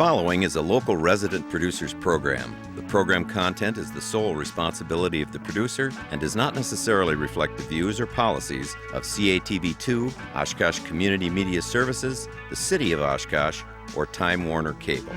following is a local resident producers program. The program content is the sole responsibility of the producer and does not necessarily reflect the views or policies of CATV2, Oshkosh Community Media Services, the City of Oshkosh, or Time Warner Cable.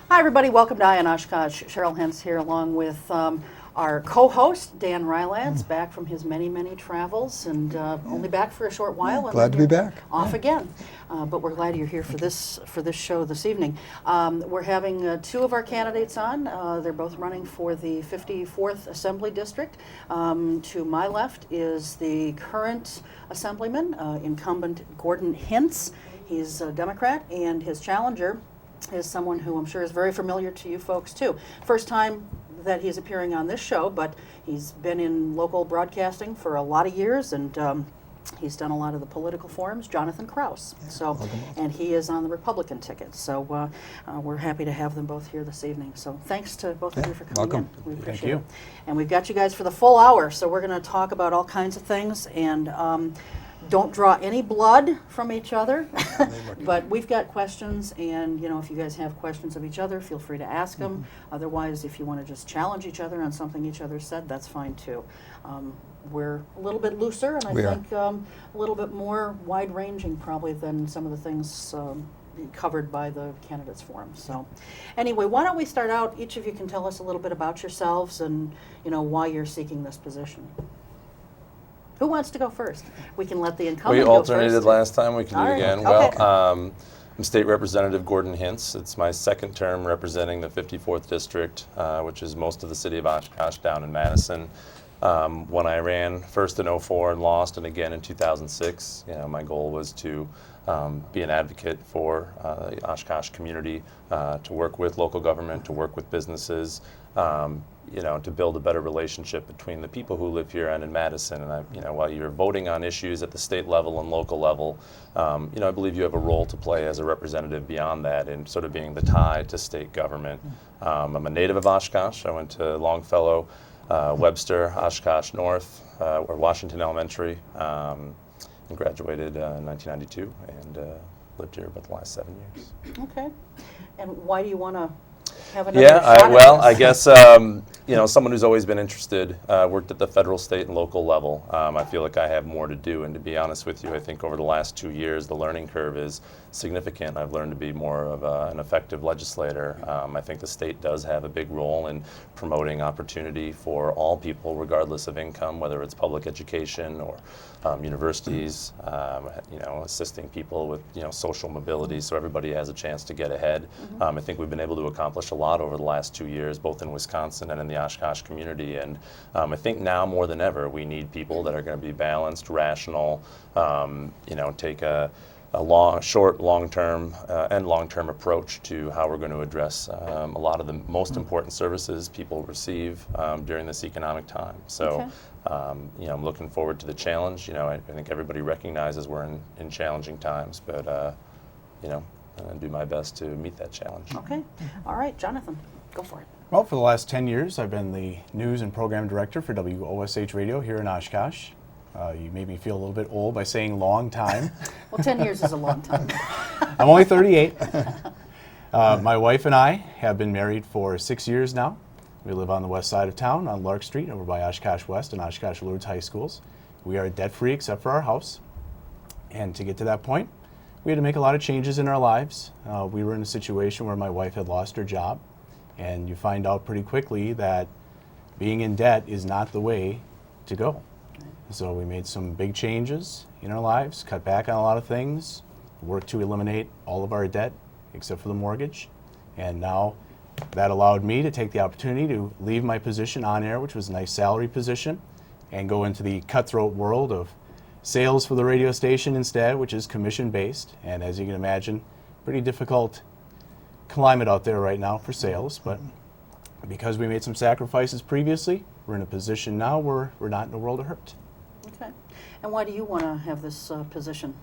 Hi everybody, welcome to Eye on Oshkosh. Cheryl Hentz here along with our co-host, Dan Rylance, back from his many, many travels and only back for a short while. Glad to be back. Off again. But we're glad you're here for this show this evening. We're having two of our candidates on. They're both running for the 54th Assembly District. To my left is the current Assemblyman, incumbent Gordon Hintz. He's a Democrat, and his challenger is someone who I'm sure is very familiar to you folks too. First time that he's appearing on this show, but he's been in local broadcasting for a lot of years, and he's done a lot of the political forums, Jonathan Krause. So, and he is on the Republican ticket. So we're happy to have them both here this evening. So thanks to both of you for coming in. We appreciate it. And we've got you guys for the full hour, so we're going to talk about all kinds of things, and don't draw any blood from each other, but we've got questions, and you know, if you guys have questions of each other, feel free to ask them. Otherwise, if you want to just challenge each other on something each other said, that's fine too. We're a little bit looser, and I think a little bit more wide-ranging probably than some of the things covered by the candidates forum. So anyway, why don't we start out, each of you can tell us a little bit about yourselves and you know why you're seeking this position. Who wants to go first? We can let the incumbent go first. We alternated last time. We can do it again. Okay. Well, I'm State Representative Gordon Hintz. It's my second term representing the 54th District, which is most of the city of Oshkosh down in Madison. When I ran first in '04 and lost, and again in 2006, you know, my goal was to be an advocate for the Oshkosh community, to work with local government, to work with businesses, you know, to build a better relationship between the people who live here and in Madison. And you know, while you're voting on issues at the state level and local level, you know, I believe you have a role to play as a representative beyond that, in sort of being the tie to state government. I'm a native of Oshkosh. I went to Longfellow, Webster, Oshkosh North, or Washington Elementary, and graduated in 1992, and lived here about the last 7 years. Okay. And why do you want to have another shot at this? I guess you know, someone who's always been interested, worked at the federal, state, and local level. I feel like I have more to do, and to be honest with you, I think over the last 2 years, the learning curve is significant. I've learned to be more of an effective legislator. I think the state does have a big role in promoting opportunity for all people, regardless of income, whether it's public education or universities, you know, assisting people with, you know, social mobility, so everybody has a chance to get ahead. I think we've been able to accomplish a lot over the last 2 years, both in Wisconsin and in the Oshkosh community, and I think now more than ever we need people that are going to be balanced, rational, you know, take a short, long-term, and long-term approach to how we're going to address a lot of the most important services people receive during this economic time. So, you know, I'm looking forward to the challenge. You know, I think everybody recognizes we're in challenging times, but you know, I'm going to do my best to meet that challenge. Okay. All right, Jonathan, go for it. Well, for the last 10 years, I've been the news and program director for WOSH Radio here in Oshkosh. You made me feel a little bit old by saying long time. Well, 10 years is a long time. I'm only 38. My wife and I have been married for 6 years now. We live on the west side of town on Lark Street over by Oshkosh West and Oshkosh Lourdes High Schools. We are debt-free except for our house. And to get to that point, we had to make a lot of changes in our lives. We were in a situation where my wife had lost her job, And you find out pretty quickly that being in debt is not the way to go. So we made some big changes in our lives, cut back on a lot of things, worked to eliminate all of our debt except for the mortgage. And now that allowed me to take the opportunity to leave my position on air, which was a nice salary position, and go into the cutthroat world of sales for the radio station instead, which is commission-based. And as you can imagine, pretty difficult climate out there right now for sales. But because we made some sacrifices previously, we're in a position now where we're not in a world of hurt. Okay. And why do you want to have this position?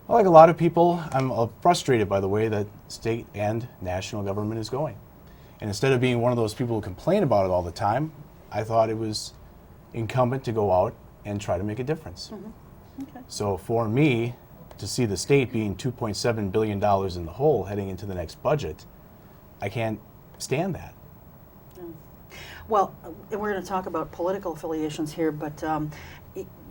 Well, like a lot of people, I'm frustrated by the way that state and national government is going. And instead of being one of those people who complain about it all the time, I thought it was incumbent to go out and try to make a difference. Okay. So for me, to see the state being $2.7 billion in the hole heading into the next budget, I can't stand that. Well, and we're going to talk about political affiliations here, but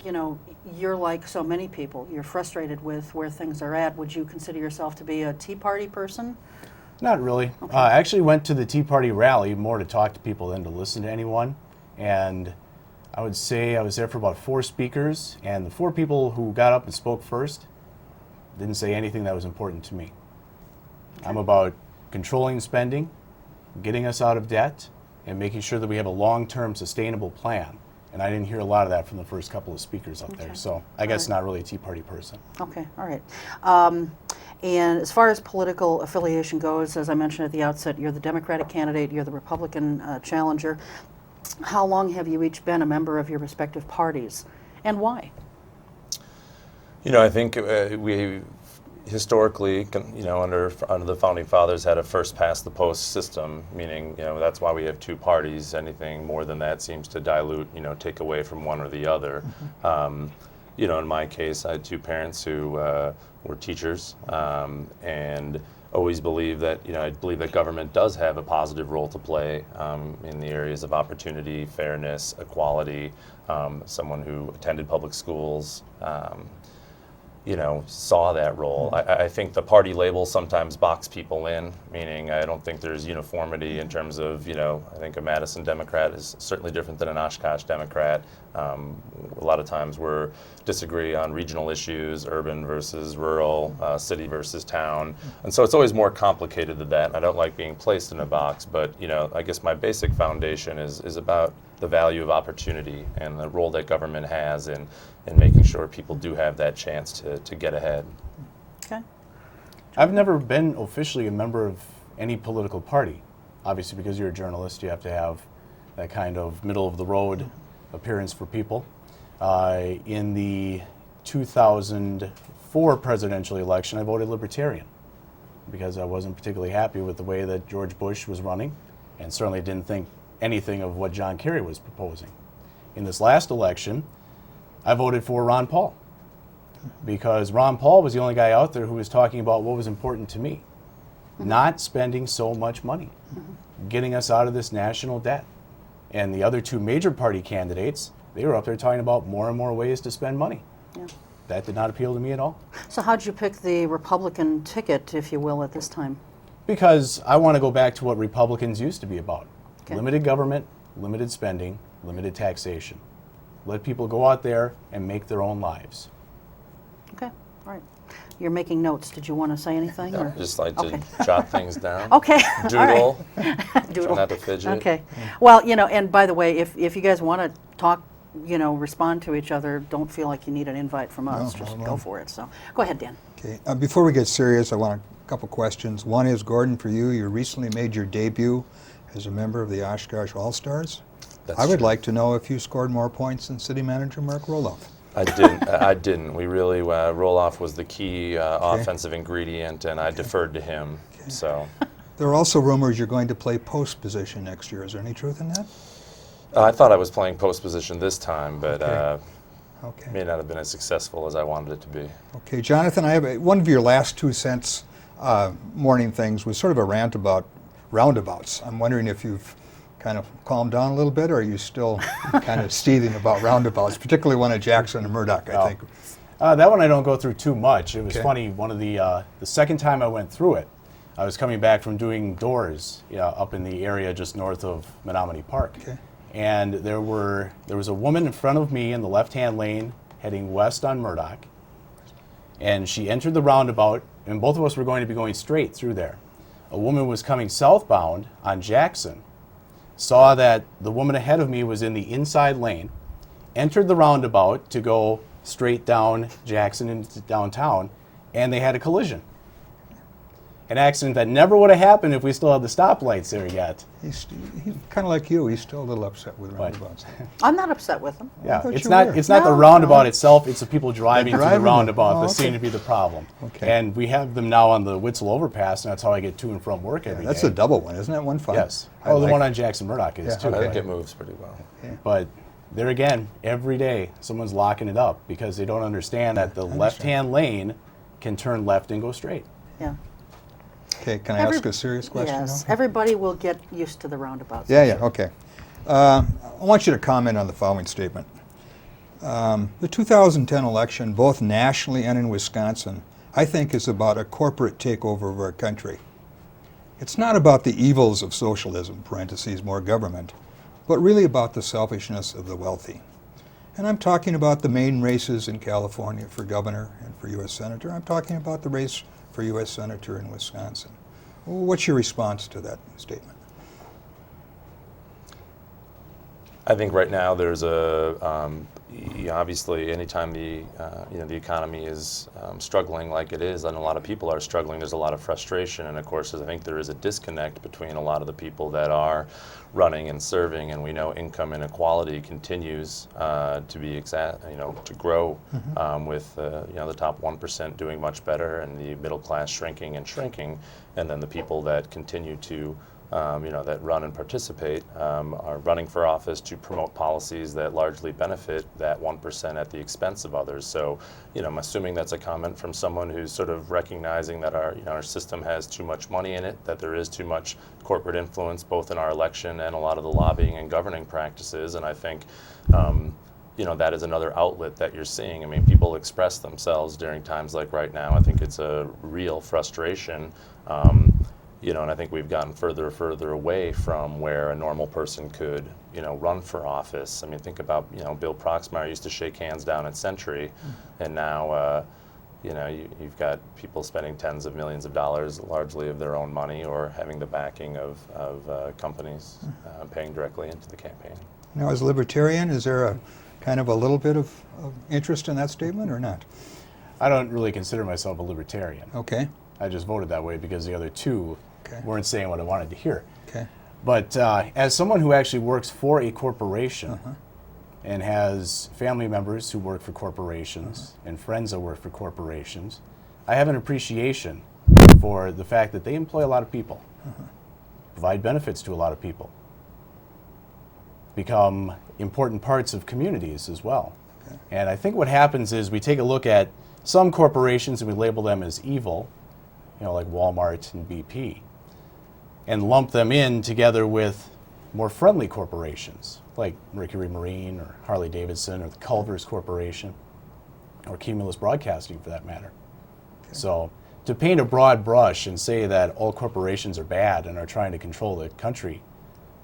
you know, you're like so many people. You're frustrated with where things are at. Would you consider yourself to be a Tea Party person? Not really. Okay. I actually went to the Tea Party rally more to talk to people than to listen to anyone. And I would say I was there for about 4 speakers, and the 4 people who got up and spoke first didn't say anything that was important to me. Okay. I'm about controlling spending, getting us out of debt, and making sure that we have a long-term sustainable plan. And I didn't hear a lot of that from the first couple of speakers up there. So I guess not really a Tea Party person. Okay, all right. And as far as political affiliation goes, as I mentioned at the outset, you're the Democratic candidate, you're the Republican challenger. How long have you each been a member of your respective parties, and why? You know, I think we historically, you know, under the founding fathers, had a first past the post system, meaning, you know, that's why we have 2 parties. Anything more than that seems to dilute, you know, take away from one or the other. You know, in my case, I had 2 parents who were teachers, and always believed that, you know, I believe that government does have a positive role to play in the areas of opportunity, fairness, equality. Someone who attended public schools, you know, saw that role. I think the party labels sometimes box people in, meaning I don't think there's uniformity in terms of, you know, I think a Madison Democrat is certainly different than an Oshkosh Democrat. A lot of times we're disagree on regional issues, urban versus rural, city versus town. And so it's always more complicated than that. I don't like being placed in a box, but, you know, I guess my basic foundation is about the value of opportunity and the role that government has in making sure people do have that chance to get ahead. Okay. I've never been officially a member of any political party. Obviously, because you're a journalist, you have to have that kind of middle-of-the-road appearance for people. In the 2004 presidential election, I voted Libertarian because I wasn't particularly happy with the way that George Bush was running, and certainly didn't think anything of what John Kerry was proposing. In this last election, I voted for Ron Paul because Ron Paul was the only guy out there who was talking about what was important to me. Not spending so much money, getting us out of this national debt. And the other 2 major party candidates, they were up there talking about more and more ways to spend money. Yeah. That did not appeal to me at all. So how'd you pick the Republican ticket, if you will, at this time? Because I want to go back to what Republicans used to be about. Okay. Limited government, limited spending, limited taxation. Let people go out there and make their own lives. Okay, all right. You're making notes. Did you want to say anything? I or? just like to Okay. jot things down. Okay. Doodle. Doodle. Try not to fidget. Okay. Well, you know, and by the way, if you guys want to talk, you know, respond to each other, don't feel like you need an invite from us. No, Just no, go no. for it. So go ahead, Dan. Okay. Before we get serious, I want a couple questions. One is, Gordon, for you, you recently made your debut as a member of the Oshkosh All-Stars. That's I would true. like to know if you scored more points than City Manager Mark Roloff. I didn't. I didn't. We really Roloff was the key offensive ingredient, and I deferred to him. Okay. So There are also rumors you're going to play post position next year. Is there any truth in that? I thought I was playing post position this time, but Okay. may not have been as successful as I wanted it to be. Okay, Jonathan, I have one of your last 2 cents morning things was sort of a rant about roundabouts. I'm wondering if you've kind of calmed down a little bit, or are you still kind of seething about roundabouts, particularly one at Jackson and Murdoch, I think. That one I don't go through too much. It was Okay. funny. One of the second time I went through it, I was coming back from doing doors up in the area just north of Menominee Park. Okay. And there was a woman in front of me in the left-hand lane heading west on Murdoch. And she entered the roundabout, and both of us were going to be going straight through there. A woman was coming southbound on Jackson, saw that the woman ahead of me was in the inside lane, entered the roundabout to go straight down Jackson into downtown, and they had a collision. An accident that never would have happened if we still had the stoplights there yet. He's kind of like you. He's still a little upset with roundabouts. I'm not upset with them. Yeah, thought it's you not were. it's not the No, roundabout no. itself, it's the people driving to the driving roundabout them. that Oh, seem okay. to be the problem. Okay. And we have them now on the Witzel overpass, and that's how I get to and from work every day. That's a double one, isn't that 1-5? Yes. I Oh, the like one it. on Jackson Murdoch is Yeah, too. I okay. think it moves pretty well. But there again, every day someone's locking it up because they don't understand that the understand. left-hand lane can turn left and go straight. Yeah. Okay, can I ask a serious question Yes. now? Everybody will get used to the roundabouts. Yeah, okay. I want you to comment on the following statement. The 2010 election, both nationally and in Wisconsin, I think is about a corporate takeover of our country. It's not about the evils of socialism, parentheses, more government, but really about the selfishness of the wealthy. And I'm talking about the main races in California for governor and for U.S. Senator. I'm talking about the race for U.S. Senator in Wisconsin. What's your response to that statement? I think right now there's obviously anytime the economy is struggling like it is, and a lot of people are struggling, there's a lot of frustration, and of course I think there is a disconnect between a lot of the people that are running and serving, and we know income inequality continues to grow with the top 1% doing much better and the middle class shrinking, and then the people that continue to that run and participate are running for office to promote policies that largely benefit that 1% at the expense of others. So, I'm assuming that's a comment from someone who's sort of recognizing that our system has too much money in it, that there is too much corporate influence both in our election and a lot of the lobbying and governing practices. And I think that is another outlet that you're seeing. I mean, people express themselves during times like right now. I think it's a real frustration. And I think we've gotten further and further away from where a normal person could, run for office. I mean, think about, Bill Proxmire used to shake hands down at Century, and now, you've got people spending tens of millions of dollars, largely of their own money, or having the backing of companies paying directly into the campaign. Now, as a libertarian, is there a kind of a little bit of interest in that statement or not? I don't really consider myself a libertarian. Okay. I just voted that way because the other two weren't saying what I wanted to hear. Okay. But as someone who actually works for a corporation and has family members who work for corporations and friends that work for corporations, I have an appreciation for the fact that they employ a lot of people, provide benefits to a lot of people, become important parts of communities as well. Okay. And I think what happens is we take a look at some corporations and we label them as evil, like Walmart and BP, and lump them in together with more friendly corporations like Mercury Marine or Harley Davidson or the Culver's Corporation or Cumulus Broadcasting for that matter. Okay. So to paint a broad brush and say that all corporations are bad and are trying to control the country,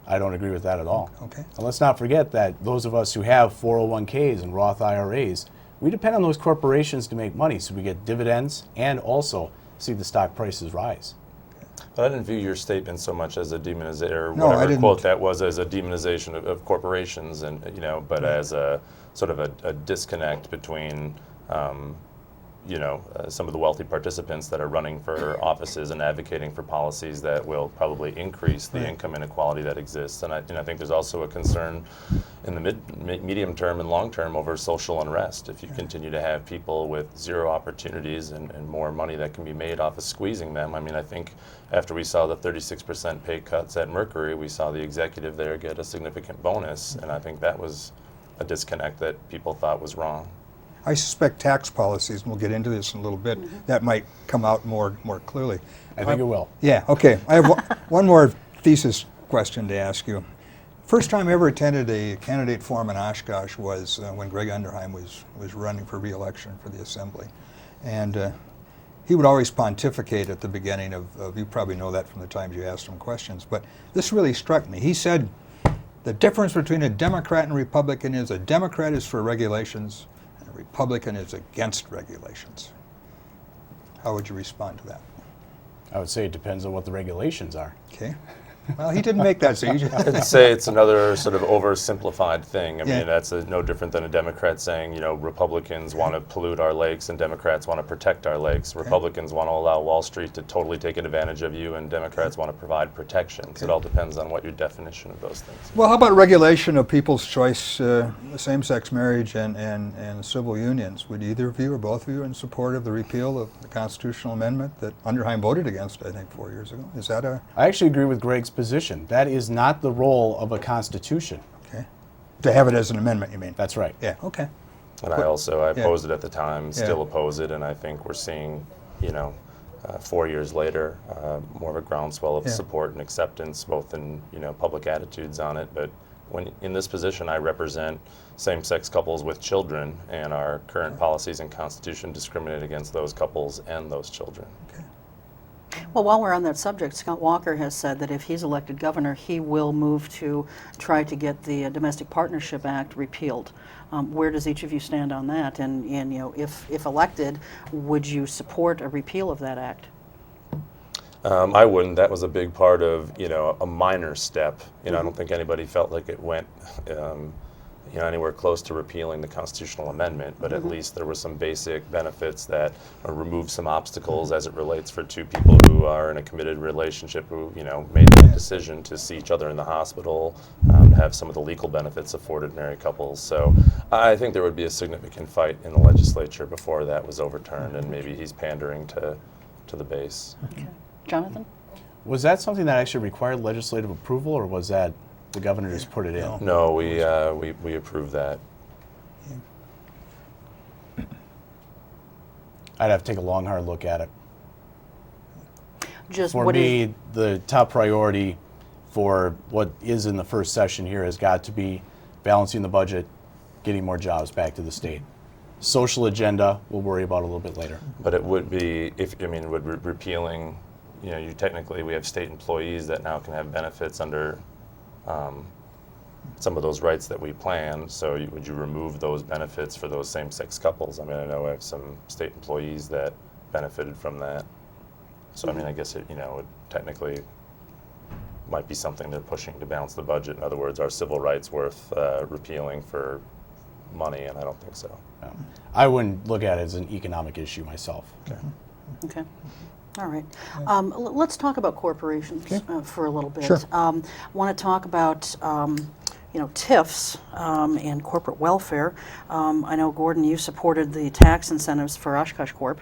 I don't agree with that at all. Okay. And let's not forget that those of us who have 401ks and Roth IRAs, we depend on those corporations to make money, so we get dividends and also see the stock prices rise. But I didn't view your statement so much as a demonization, or No, I whatever didn't. quote that was, as a demonization of corporations, and but as a sort of a disconnect between some of the wealthy participants that are running for offices and advocating for policies that will probably increase the income inequality that exists. And I think there's also a concern in the medium term and long term over social unrest. If you continue to have people with zero opportunities and more money that can be made off of squeezing them, I mean, I think after we saw the 36% pay cuts at Mercury, we saw the executive there get a significant bonus, and I think that was a disconnect that people thought was wrong. I suspect tax policies, and we'll get into this in a little bit, that might come out more clearly. I think it will. Yeah, okay. I have one more thesis question to ask you. First time I ever attended a candidate forum in Oshkosh was when Greg Underheim was running for re-election for the Assembly. And he would always pontificate at the beginning of, you probably know that from the times you asked him questions, but this really struck me. He said, the difference between a Democrat and a Republican is a Democrat is for regulations and a Republican is against regulations. How would you respond to that? I would say it depends on what the regulations are. Okay. Well, he didn't make that, so you just... I'd say it's another sort of oversimplified thing. I Yeah. mean, that's no different than a Democrat saying, you know, Republicans want to pollute our lakes and Democrats want to protect our lakes. Republicans want to allow Wall Street to totally take advantage of you, and Democrats want to provide protections. It all depends on what your definition of those things is. Well, how about regulation of people's choice, same-sex marriage and civil unions? Would either of you or both of you in support of the repeal of the constitutional amendment that Underheim voted against, I think, 4 years ago? Is that a... I actually agree with Greg's position. That is not the role of a constitution. Okay. To have it as an amendment, you mean? That's right. Yeah, okay. And I opposed it at the time, Yeah. still oppose it, and I think we're seeing, you know, 4 years later, more of a groundswell of Yeah. support and acceptance, both in, you know, public attitudes on it. But when in this position, I represent same-sex couples with children, and our current policies and constitution discriminate against those couples and those children. Okay. Well, while we're on that subject, Scott Walker has said that if he's elected governor, he will move to try to get the Domestic Partnership Act repealed. Where does each of you stand on that? And you know, if elected, would you support a repeal of that act? I wouldn't. That was a big part of, you know, a minor step. You know, I don't think anybody felt like it went, you know, anywhere close to repealing the constitutional amendment, but at least there were some basic benefits that removed some obstacles as it relates for two people who are in a committed relationship who, you know, made the decision to see each other in the hospital, have some of the legal benefits afforded married couples. So I think there would be a significant fight in the legislature before that was overturned, and maybe he's pandering to the base. Okay. Jonathan? Was that something that actually required legislative approval, or was that the governor just put it in? No, we approved that. I'd have to take a long, hard look at it. Just For what do me, the top priority for what is in the first session here has got to be balancing the budget, getting more jobs back to the state. Social agenda, we'll worry about a little bit later. But it would be, would repealing, you know, we have state employees that now can have benefits under some of those rights that we planned. So would you remove those benefits for those same-sex couples? I mean, I know I have some state employees that benefited from that. So I mean, I guess it, you know, it technically might be something they're pushing to balance the budget. In other words, are civil rights worth repealing for money? And I don't think so. I wouldn't look at it as an economic issue myself. Okay. Okay. All right. Let's talk about corporations for a little bit. Sure. Want to talk about you know, TIFs and corporate welfare. I know, Gordon, you supported the tax incentives for Oshkosh Corp.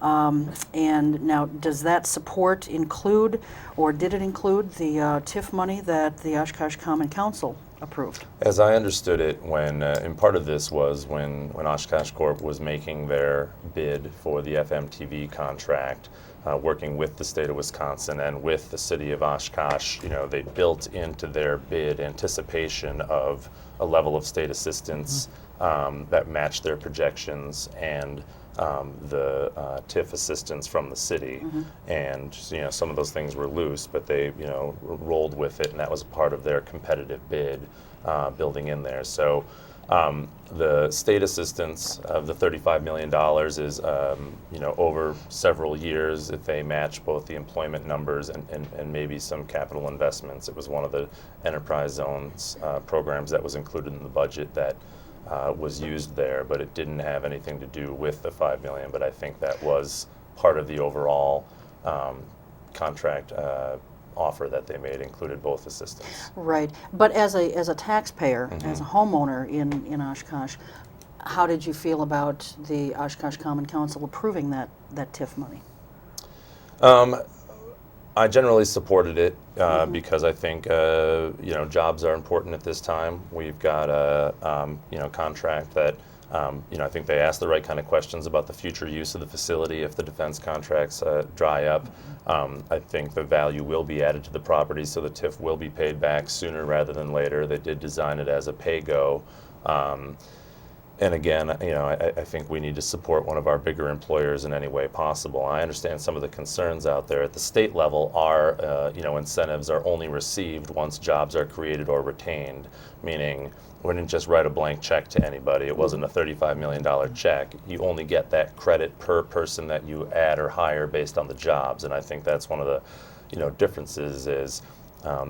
And now, does that support include, or did it include, the TIF money that the Oshkosh Common Council approved? As I understood it, when and part of this was when Oshkosh Corp was making their bid for the FMTV contract, working with the state of Wisconsin and with the city of Oshkosh, you know, they built into their bid anticipation of a level of state assistance that matched their projections and the TIF assistance from the city. And you know, some of those things were loose, but they, you know, rolled with it, and that was part of their competitive bid building in there. So the state assistance of the $35 million is, you know, over several years if they match both the employment numbers and maybe some capital investments. It was one of the enterprise zones programs that was included in the budget that was used there, but it didn't have anything to do with the $5 million. But I think that was part of the overall contract offer that they made, included both assistance. Right. But as a taxpayer, as a homeowner in Oshkosh, how did you feel about the Oshkosh Common Council approving that TIF money? I generally supported it because I think you know, jobs are important at this time. We've got a you know, contract that you know, I think they asked the right kind of questions about the future use of the facility if the defense contracts dry up. I think the value will be added to the property, so the TIF will be paid back sooner rather than later. They did design it as a pay-go. And again, I think we need to support one of our bigger employers in any way possible. I understand some of the concerns out there. At the state level, our incentives are only received once jobs are created or retained, meaning we didn't just write a blank check to anybody. It wasn't a $35 million check. You only get that credit per person that you add or hire based on the jobs. And I think that's one of the differences is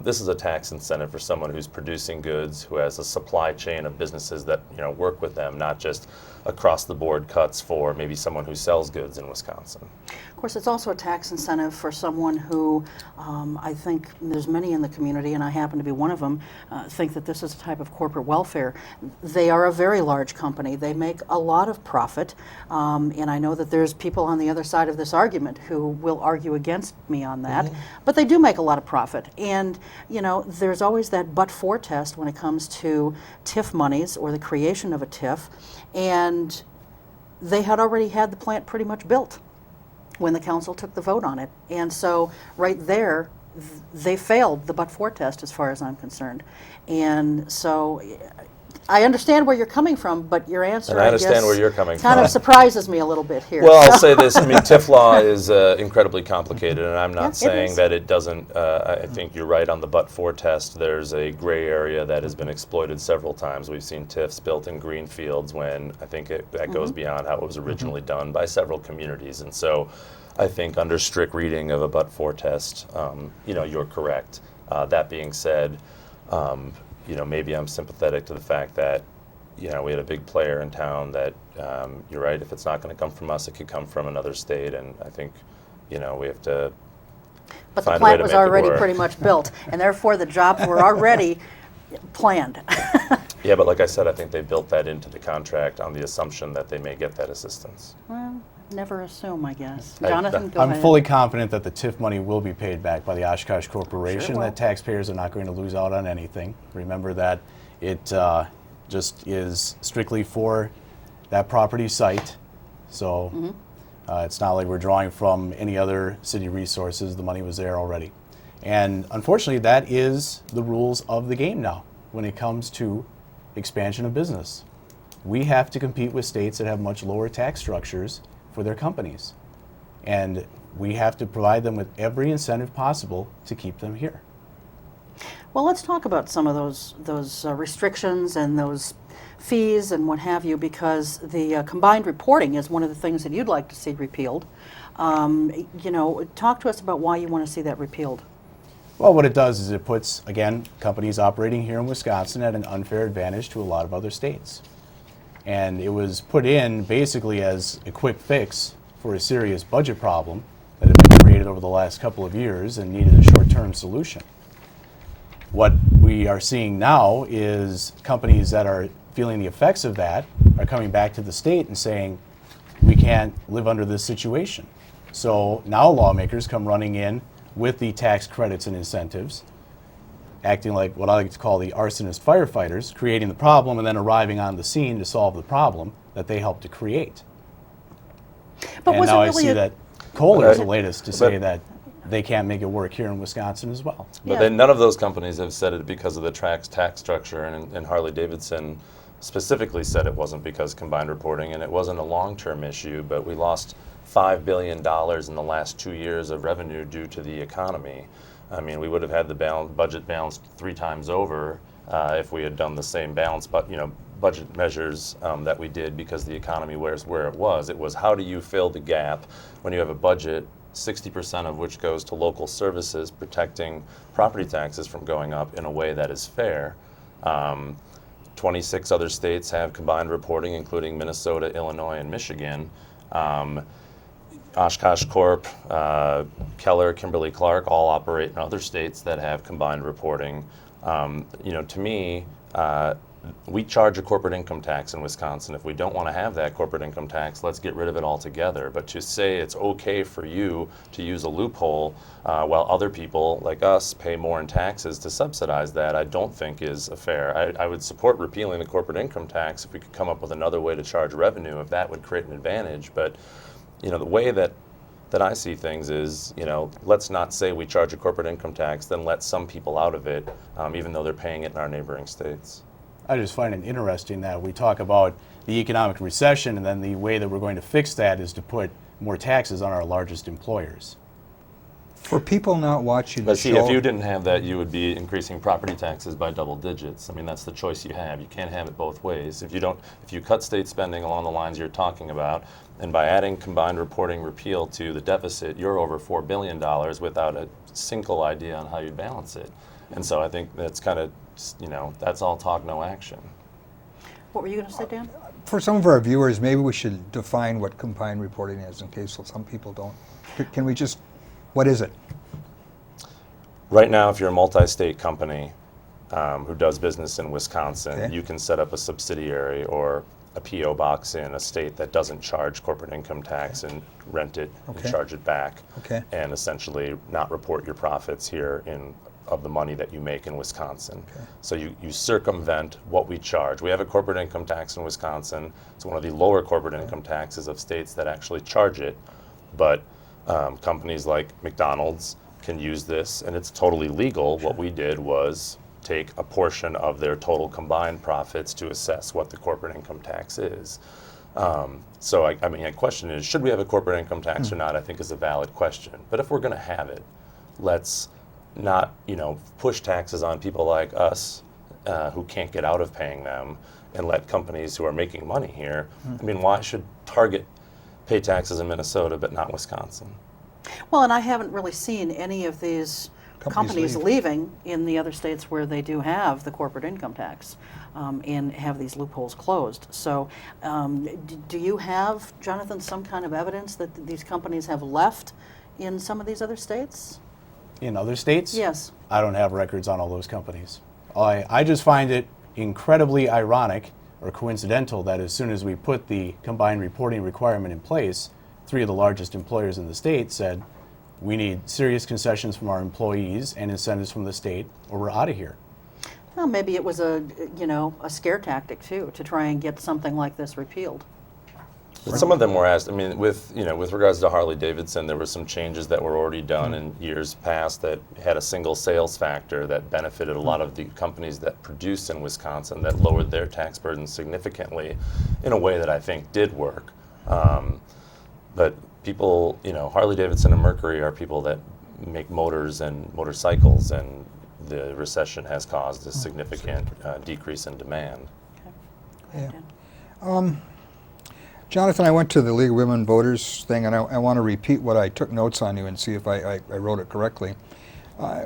this is a tax incentive for someone who's producing goods, who has a supply chain of businesses that work with them, not just across the board cuts for maybe someone who sells goods in Wisconsin. Of course, it's also a tax incentive for someone who I think there's many in the community, and I happen to be one of them, think that this is a type of corporate welfare. They are a very large company. They make a lot of profit, and I know that there's people on the other side of this argument who will argue against me on that, but they do make a lot of profit. And, there's always that but-for test when it comes to TIF monies or the creation of a TIF, and they had already had the plant pretty much built when the council took the vote on it. And so right there, they failed the but-for test as far as I'm concerned. And so I understand where you're coming from, but your answer, and I understand where you're coming kind from. of surprises me a little bit here. Well, I'll say this. I mean, TIF law is incredibly complicated, and I'm not saying that it doesn't. I think you're right on the but-for test. There's a gray area that has been exploited several times. We've seen TIFs built in green fields when I think that goes beyond how it was originally done by several communities. And so I think under strict reading of a but-for test, you're correct. That being said, maybe I'm sympathetic to the fact that, we had a big player in town that, you're right, if it's not going to come from us, it could come from another state, and I think, we have to But the find a way plant to was make it already work. pretty much built, and therefore the jobs were already planned. Yeah, but like I said, I think they built that into the contract on the assumption that they may get that assistance. Well, never assume, I guess. I- Jonathan, go I'm ahead. fully confident that the TIF money will be paid back by the Oshkosh Corporation, Sure will. that taxpayers are not going to lose out on anything. Remember that it just is strictly for that property site. So it's not like we're drawing from any other city resources. The money was there already. And unfortunately, that is the rules of the game now when it comes to expansion of business. We have to compete with states that have much lower tax structures for their companies. And we have to provide them with every incentive possible to keep them here. Well, let's talk about some of those restrictions and those fees and what have you, because the combined reporting is one of the things that you'd like to see repealed. Talk to us about why you want to see that repealed. Well, what it does is it puts, again, companies operating here in Wisconsin at an unfair advantage to a lot of other states. And it was put in basically as a quick fix for a serious budget problem that had been created over the last couple of years and needed a short-term solution. What we are seeing now is companies that are feeling the effects of that are coming back to the state and saying, we can't live under this situation. So now lawmakers come running in with the tax credits and incentives, acting like what I like to call the arsonist firefighters, creating the problem and then arriving on the scene to solve the problem that they helped to create. But And was now it I really see a- that Kohler is the latest to say but- that they can't make it work here in Wisconsin as well. But Yeah. then none of those companies have said it because of the tax structure, and Harley-Davidson specifically said it wasn't because of combined reporting, and it wasn't a long-term issue, but we lost $5 billion in the last 2 years of revenue due to the economy. I mean, we would have had the budget balanced 3 times over if we had done the same balance, but budget measures that we did because the economy was where it was. It was how do you fill the gap when you have a budget, 60% of which goes to local services, protecting property taxes from going up in a way that is fair. 26 other states have combined reporting, including Minnesota, Illinois, and Michigan. Oshkosh Corp, Keller, Kimberly-Clark all operate in other states that have combined reporting. To me, we charge a corporate income tax in Wisconsin. If we don't want to have that corporate income tax, let's get rid of it altogether. But to say it's okay for you to use a loophole while other people like us pay more in taxes to subsidize that, I don't think is fair. I would support repealing the corporate income tax if we could come up with another way to charge revenue, if that would create an advantage. But the way that I see things is, let's not say we charge a corporate income tax, then let some people out of it, even though they're paying it in our neighboring states. I just find it interesting that we talk about the economic recession, and then the way that we're going to fix that is to put more taxes on our largest employers. For people not watching the But see, show, if you didn't have that, you would be increasing property taxes by double digits. I mean, that's the choice you have. You can't have it both ways. If you cut state spending along the lines you're talking about, and by adding combined reporting repeal to the deficit, you're over $4 billion without a single idea on how you balance it. And so I think that's kind of, that's all talk, no action. What were you going to say, Dan? for some of our viewers, maybe we should define what combined reporting is in case some people don't. Can we just, what is it? Right now, if you're a multi-state company who does business in Wisconsin, Okay. you can set up a subsidiary or a P.O. box in a state that doesn't charge corporate income tax and rent it Okay. and charge it back, Okay. and essentially not report your profits here of the money that you make in Wisconsin. Okay. So you circumvent what we charge. We have a corporate income tax in Wisconsin. It's one of the lower corporate income taxes of states that actually charge it, but companies like McDonald's can use this, and it's totally legal. What we did was take a portion of their total combined profits to assess what the corporate income tax is. So I mean, the question is, should we have a corporate income tax or not? I think is a valid question. But if we're going to have it, let's not, push taxes on people like us who can't get out of paying them, and let companies who are making money here. I mean, why should Target pay taxes in Minnesota but not Wisconsin? Well, and I haven't really seen any of these companies leave. leaving in the other states where they do have the corporate income tax and have these loopholes closed. So do you have, Jonathan, some kind of evidence that these companies have left in some of these other states? In other states? Yes. I don't have records on all those companies. I just find it incredibly ironic or coincidental that as soon as we put the combined reporting requirement in place, 3 of the largest employers in the state said, we need serious concessions from our employees and incentives from the state, or we're out of here. Well, maybe it was a scare tactic too, to try and get something like this repealed. But some of them were asked. I mean, with regards to Harley Davidson, there were some changes that were already done in years past that had a single sales factor that benefited a lot of the companies that produce in Wisconsin, that lowered their tax burden significantly in a way that I think did work. But people, Harley Davidson and Mercury are people that make motors and motorcycles, and the recession has caused a significant decrease in demand. Okay. Yeah. Jonathan, I went to the League of Women Voters thing, and I want to repeat what I took notes on you and see if I wrote it correctly.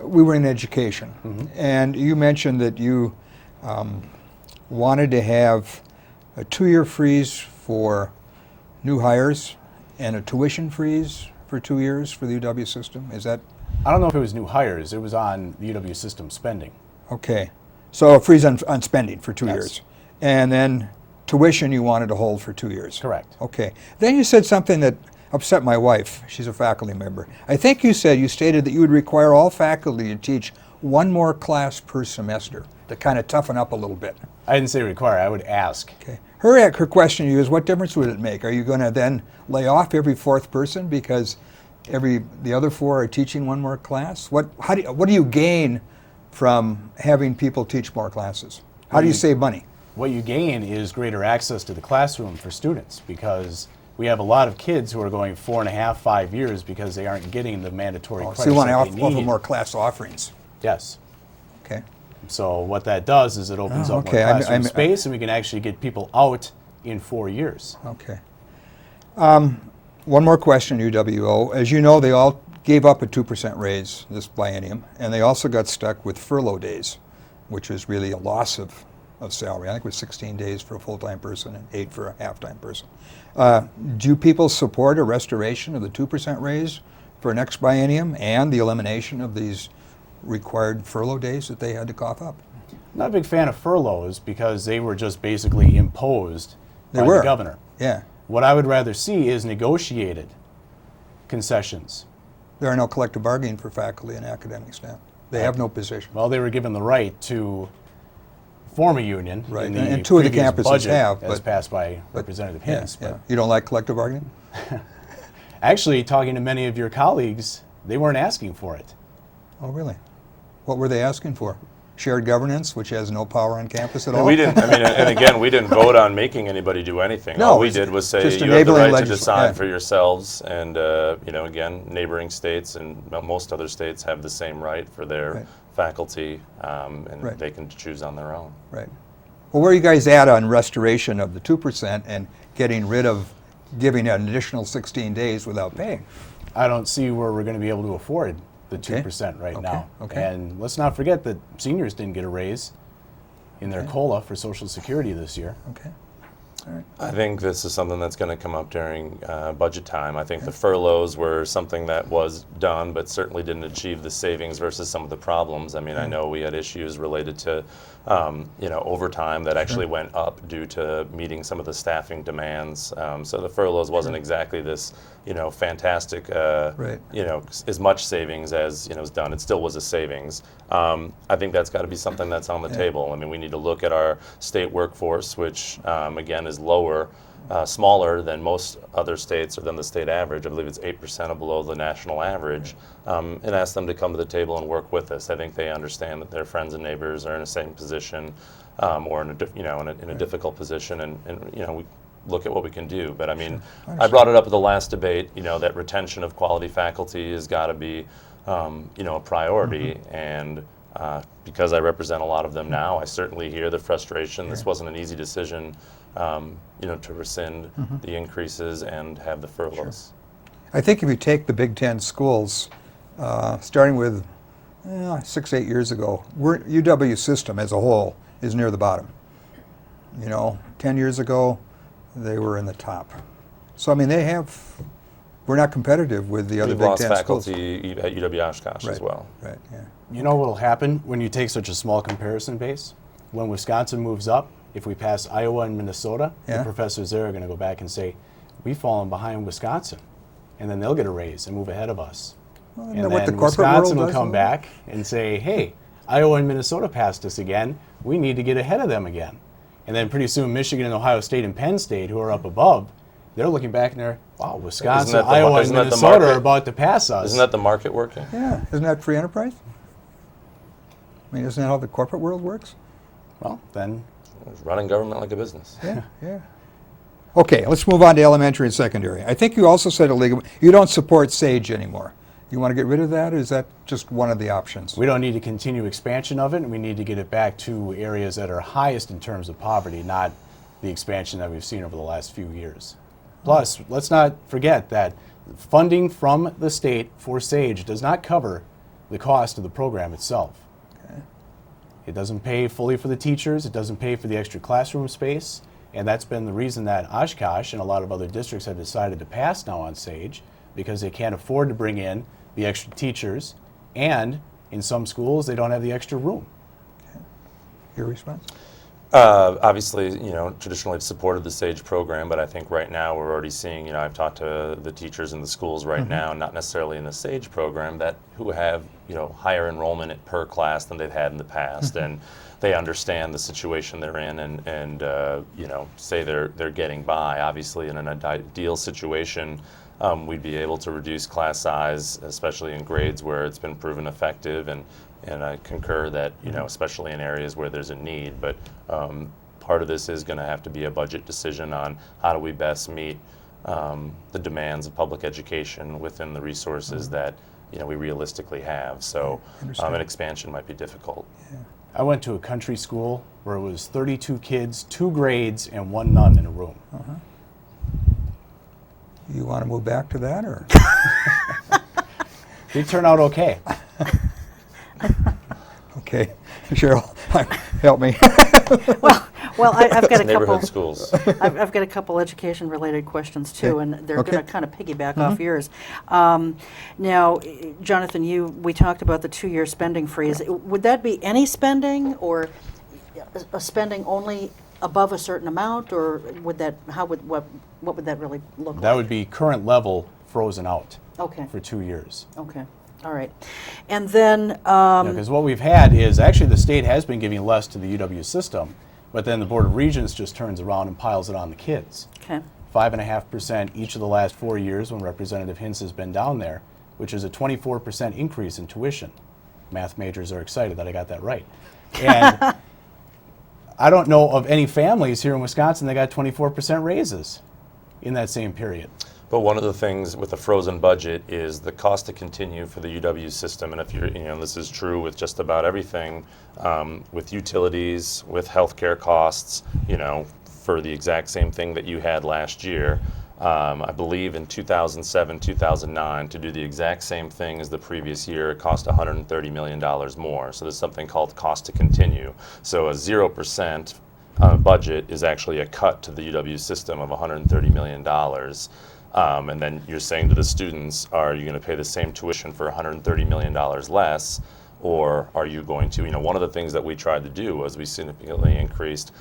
We were in education, and you mentioned that you wanted to have a 2-year freeze for new hires and a tuition freeze for 2 years for the UW system. Is that? I don't know if it was new hires. It was on the UW system spending. Okay. So a freeze on spending for 2 Yes. years. And then tuition you wanted to hold for 2 years. Correct. Okay. Then you said something that upset my wife. She's a faculty member. I think you stated that you would require all faculty to teach 1 more class per semester to kind of toughen up a little bit. I didn't say require, I would ask. Okay. Her question to you is, what difference would it make? Are you going to then lay off every 4th person because the other 4 are teaching 1 more class? What do you gain from having people teach more classes? How do you save money? What you gain is greater access to the classroom for students, because we have a lot of kids who are going 4.5, 5 years because they aren't getting the mandatory credits So you want to that they offer need. more class offerings? Yes. Okay. So what that does is it opens up okay. more classroom I'm- space, and we can actually get people out in 4 years. Okay. One more question, UWO. As you know, they all gave up a 2% raise this biennium, and they also got stuck with furlough days, which is really a loss of salary. I think it was 16 days for a full-time person and 8 for a half-time person. Do people support a restoration of the 2% raise for next biennium and the elimination of these required furlough days that they had to cough up? I'm not a big fan of furloughs because they were just basically imposed by the governor. Yeah. What I would rather see is negotiated concessions. There are no collective bargaining for faculty and academic staff. They have no position. Well, they were given the right to form a union. Right, in the and 2 of the previous campuses budget have, as passed by Representative Hentz. Yeah. But You don't like collective bargaining? actually, talking to many of your colleagues, they weren't asking for it. Oh, really? What were they asking for? shared governance, which has no power on campus at all? We didn't. I mean, and again, we didn't vote on making anybody do anything. No, All we it's did was say just you have the enabling right to yeah. decide for yourselves. And again, neighboring states and most other states have the same right for their Right. faculty, and Right. they can choose on their own. Right. Well, where are you guys at on restoration of the 2% and getting rid of giving an additional 16 days without paying? I don't see where we're going to be able to afford the Okay. 2% right Okay. now. Okay. And let's not forget that seniors didn't get a raise in their COLA for Social Security this year. Okay. I think this is something that's going to come up during budget time. I think the furloughs were something that was done, but certainly didn't achieve the savings versus some of the problems. I mean, I know we had issues related to, overtime that actually went up due to meeting some of the staffing demands. So the furloughs wasn't exactly this, fantastic, Right. as much savings as was done. It still was a savings. I think that's got to be something that's on the table. I mean, we need to look at our state workforce, which again is lower, smaller than most other states or than the state average. I believe it's 8% below the national average, and ask them to come to the table and work with us. I think they understand that their friends and neighbors are in the same position, or in a difficult position, and we look at what we can do. But I mean, I brought it up at the last debate. That retention of quality faculty has got to be, a priority, and because I represent a lot of them now, I certainly hear the frustration. This wasn't an easy decision, to rescind the increases and have the furloughs. I think if you take the Big Ten schools, starting with 6-8 years ago, UW system as a whole is near the bottom. 10 years ago, they were in the top. So I mean, we're not competitive with the other We've Big lost Ten schools. faculty at UW Oshkosh as well. Right. Yeah. You know what will happen when you take such a small comparison base? When Wisconsin moves up, if we pass Iowa and Minnesota, Yeah. the professors there are going to go back and say, we've fallen behind Wisconsin. And then they'll get a raise and move ahead of us. Well, And isn't that what the then corporate world Wisconsin will does, come though? back and say, hey, Iowa and Minnesota passed us again. We need to get ahead of them again. And then pretty soon Michigan and Ohio State and Penn State, who are up above, they're looking back and they're, wow, Wisconsin, that the- Iowa, and isn't that the Minnesota market? are about to pass us. Isn't that the market working? Yeah. Isn't that free enterprise? I mean, isn't that how the corporate world works? Well, then It's running government like a business. Yeah. Okay, let's move on to elementary and secondary. I think you also said you don't support SAGE anymore. You want to get rid of that, or is that just one of the options? we don't need to continue expansion of it, and we need to get it back to areas that are highest in terms of poverty, not the expansion that we've seen over the last few years. Plus, let's not forget that funding from the state for SAGE does not cover the cost of the program itself. It doesn't pay fully for the teachers, it doesn't pay for the extra classroom space, and that's been the reason that Oshkosh and a lot of other districts have decided to pass now on SAGE, because they can't afford to bring in the extra teachers, and in some schools they don't have the extra room. Your response? Obviously, traditionally it's supported the SAGE program, but I think right now we're already seeing, I've talked to the teachers in the schools right now, not necessarily in the SAGE program, who have, higher enrollment per class than they've had in the past, and they understand the situation they're in, and say they're getting by. Obviously, in an ideal situation, we'd be able to reduce class size, especially in grades where it's been proven effective, and I concur that, especially in areas where there's a need, but part of this is going to have to be a budget decision on how do we best meet the demands of public education within the resources that we realistically have. So an expansion might be difficult. I went to a country school where it was 32 kids, 2 grades, and 1 nun in a room. You want to move back to that, or? They turn out okay. Okay, Cheryl, help me. Well, I've got a couple. Neighborhood schools. I've got a couple education-related questions too, Okay. and they're Okay. going to kind of piggyback off yours. Now, Jonathan, we talked about the 2-year spending freeze. Would that be any spending, or a spending only above a certain amount, or would that? What would that really look like? That would be current level frozen out Okay. for 2 years. Okay. All right. And then Because what we've had is actually the state has been giving less to the UW system, but then the Board of Regents just turns around and piles it on the kids. okay. 5.5% each of the last 4 years when Representative Hintz has been down there, which is a 24% increase in tuition. Math majors are excited that I got that right. And I don't know of any families here in Wisconsin that got 24% raises in that same period. But one of the things with a frozen budget is the cost to continue for the UW system, and if you're, this is true with just about everything, with utilities, with healthcare costs, for the exact same thing that you had last year. I believe in 2007, 2009, to do the exact same thing as the previous year, it cost $130 million more. So there's something called cost to continue. So a 0% budget is actually a cut to the UW system of $130 million. And then you're saying to the students, are you going to pay the same tuition for $130 million less, or are you going to, one of the things that we tried to do was we significantly increased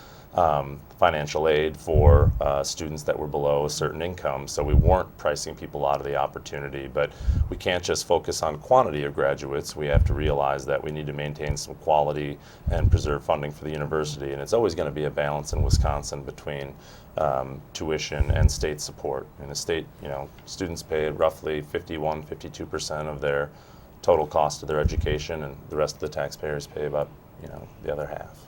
financial aid for students that were below a certain income. So we weren't pricing people out of the opportunity, but we can't just focus on quantity of graduates. We have to realize that we need to maintain some quality and preserve funding for the university. And it's always going to be a balance in Wisconsin between tuition and state support. In the state, students pay roughly 52% of their total cost of their education, and the rest of the taxpayers pay about, the other half.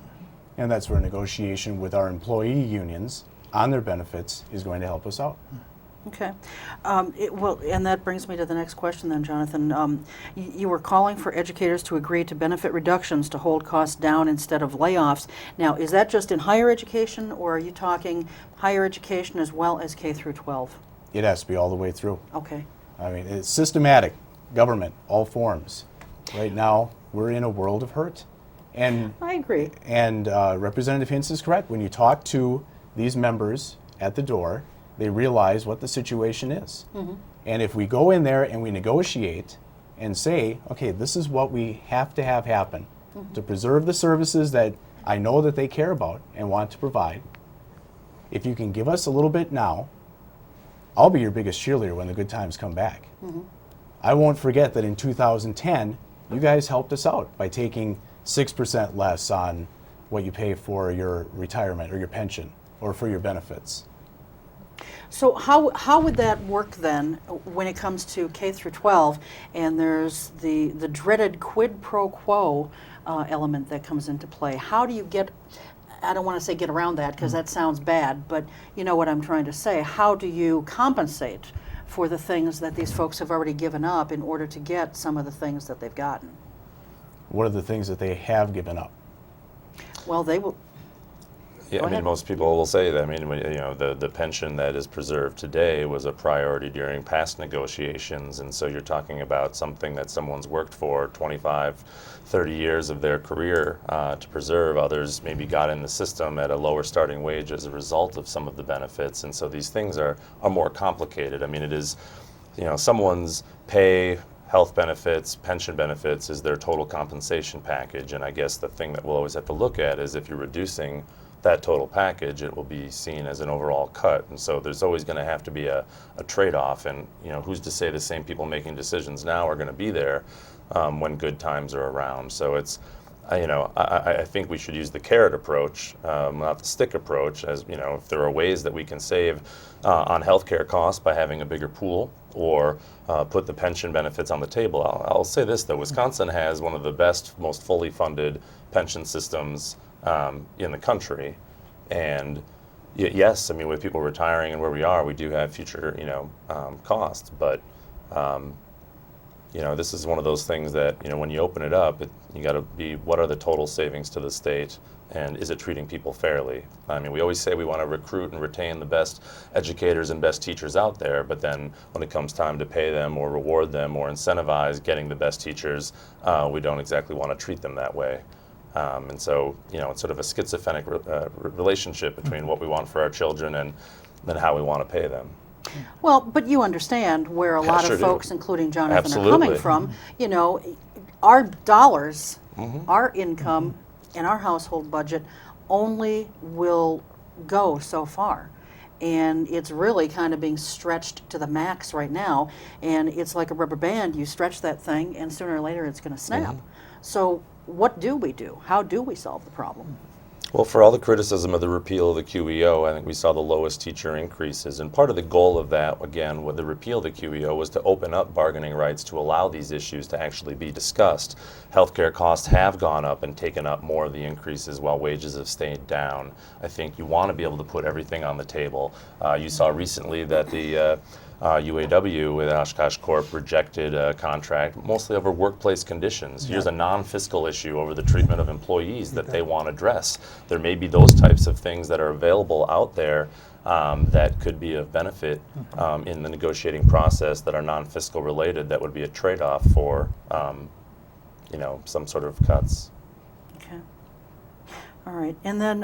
And that's where negotiation with our employee unions on their benefits is going to help us out. Okay. And that brings me to the next question then, Jonathan. You were calling for educators to agree to benefit reductions to hold costs down instead of layoffs. Now, is that just in higher education, or are you talking higher education as well as K through 12? It has to be all the way through. Okay. I mean, it's systematic, government, all forms. Right now, we're in a world of hurt. And I agree. And Representative Hintz is correct. When you talk to these members at the door, they realize what the situation is. Mm-hmm. And if we go in there and we negotiate and say, okay, this is what we have to have happen to preserve the services that I know that they care about and want to provide. If you can give us a little bit now, I'll be your biggest cheerleader when the good times come back. Mm-hmm. I won't forget that in 2010, you guys helped us out by taking 6% less on what you pay for your retirement or your pension or for your benefits. So how would that work then when it comes to K through 12, and there's the dreaded quid pro quo element that comes into play? How do you get, I don't want to say get around that because that sounds bad, but you know what I'm trying to say. How do you compensate for the things that these folks have already given up in order to get some of the things that they've gotten? What are the things that they have given up? Well, they will. Yeah, I mean, most people will say that. I mean, the pension that is preserved today was a priority during past negotiations, and so you're talking about something that someone's worked for 25, 30 years of their career to preserve. Others maybe got in the system at a lower starting wage as a result of some of the benefits, and so these things are more complicated. I mean, it is, someone's pay, health benefits, pension benefits is their total compensation package, and I guess the thing that we'll always have to look at is if you're reducing that total package, it will be seen as an overall cut, and so there's always going to have to be a trade-off, and who's to say the same people making decisions now are going to be there when good times are around. So it's, I think we should use the carrot approach, not the stick approach, as if there are ways that we can save on healthcare costs by having a bigger pool, or put the pension benefits on the table. I'll say this though, Wisconsin has one of the best, most fully funded pension systems in the country, and yes, I mean, with people retiring and where we are, we do have future costs, but this is one of those things that when you open it up, you got to be, what are the total savings to the state, and is it treating people fairly? I mean, we always say we want to recruit and retain the best educators and best teachers out there, but then when it comes time to pay them or reward them or incentivize getting the best teachers, we don't exactly want to treat them that way. And so, it's sort of a schizophrenic relationship between what we want for our children and then how we want to pay them. Well, but you understand where a lot of folks, including Jonathan, are coming from. Our dollars, our income, and our household budget only will go so far. And it's really kind of being stretched to the max right now. And it's like a rubber band. You stretch that thing, and sooner or later it's going to snap. So what do we do? How do we solve the problem? Well, for all the criticism of the repeal of the QEO, I think we saw the lowest teacher increases. And part of the goal of that, again, with the repeal of the QEO, was to open up bargaining rights to allow these issues to actually be discussed. Healthcare costs have gone up and taken up more of the increases while wages have stayed down. I think you want to be able to put everything on the table. You saw recently that the UAW with Oshkosh Corp rejected a contract mostly over workplace conditions. Here's a non-fiscal issue over the treatment of employees that they want to address. There may be those types of things that are available out there that could be of benefit in the negotiating process that are non-fiscal related that would be a trade-off for some sort of cuts. Okay. All right, and then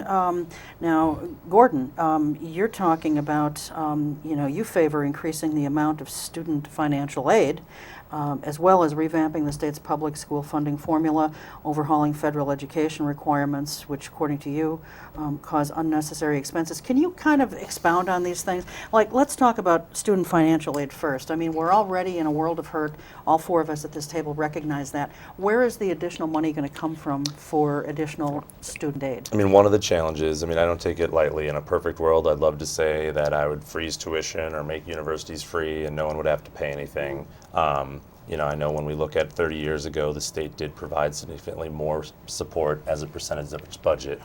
now, Gordon, you're talking about, you favor increasing the amount of student financial aid, as well as revamping the state's public school funding formula, overhauling federal education requirements, which, according to you, cause unnecessary expenses. Can you kind of expound on these things? Like, let's talk about student financial aid first. I mean, we're already in a world of hurt. All four of us at this table recognize that. Where is the additional money going to come from for additional student aid? I mean, one of the challenges, I don't take it lightly. In a perfect world, I'd love to say that I would freeze tuition or make universities free and no one would have to pay anything. I know when we look at 30 years ago, the state did provide significantly more support as a percentage of its budget.